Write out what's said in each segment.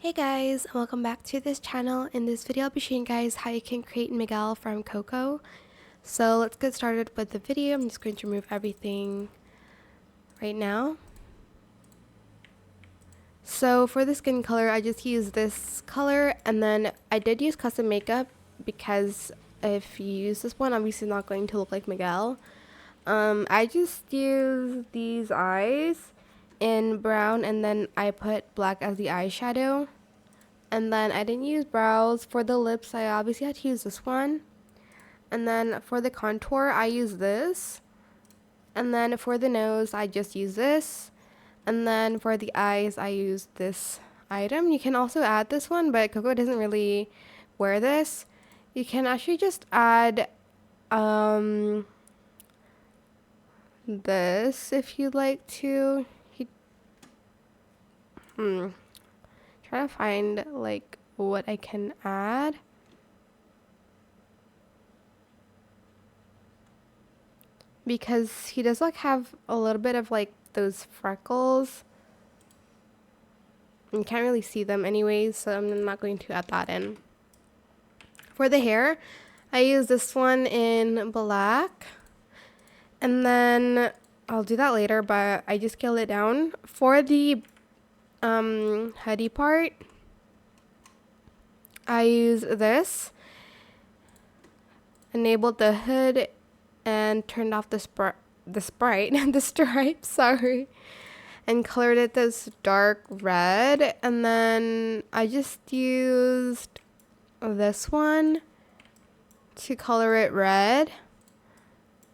Hey guys, welcome back to this channel. In this video I'll be showing you guys how you can create Miguel from Coco. So let's get started with the video. I'm just going to remove everything right now. So for the skin color, I just use this color, and then I did use custom makeup because if you use this one, obviously not going to look like Miguel. I just use these eyes in brown, and then I put black as the eyeshadow. And then I didn't use brows. For the lips, I obviously had to use this one. And then for the contour, I use this. And then for the nose, I just use this. And then for the eyes, I use this item. You can also add this one, but Coco doesn't really wear this. You can actually just add this if you'd like to. Trying to find like what I can add. Because he does like have a little bit of like those freckles. You can't really see them anyways, so I'm not going to add that in. For the hair, I use this one in black. And then I'll do that later, but I just scaled it down. For the hoodie part, I use this. Enabled the hood and turned off the stripe, sorry, and colored it this dark red. And then I just used this one to color it red.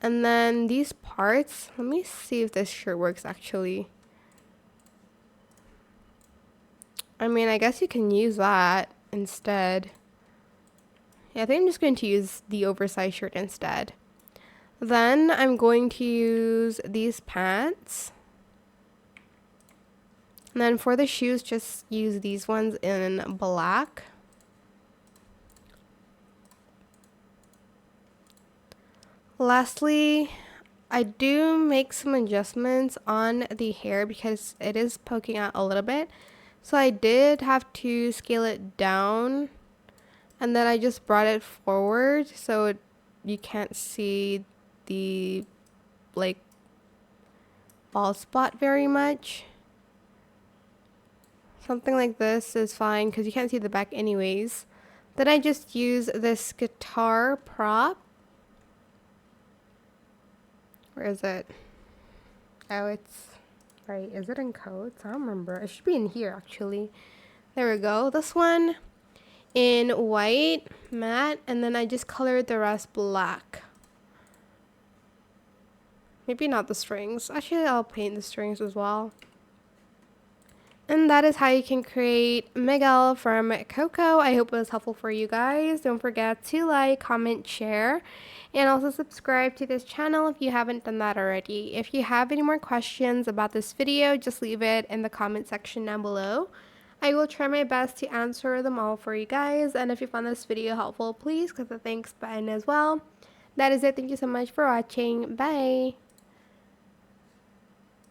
And then these parts, let me see if this shirt works actually. I mean, I guess you can use that instead. Yeah, I think I'm just going to use the oversized shirt instead. Then I'm going to use these pants. And then for the shoes, just use these ones in black. Lastly, I do make some adjustments on the hair because it is poking out a little bit. So I did have to scale it down. And then I just brought it forward so you can't see the like bald spot very much. Something like this is fine because you can't see the back anyways. Then I just use this guitar prop. Where is it? Oh, it's right. Is it in codes? I don't remember. It should be in here actually. There we go. This one in white matte, and then I just colored the rest black. Maybe not the strings. Actually, I'll paint the strings as well. And that is how you can create Miguel from Coco. I hope it was helpful for you guys. Don't forget to like, comment, share, and also subscribe to this channel if you haven't done that already. If you have any more questions about this video, just leave it in the comment section down below. I will try my best to answer them all for you guys. And if you found this video helpful, please click the thanks button as well. That is it. Thank you so much for watching. Bye.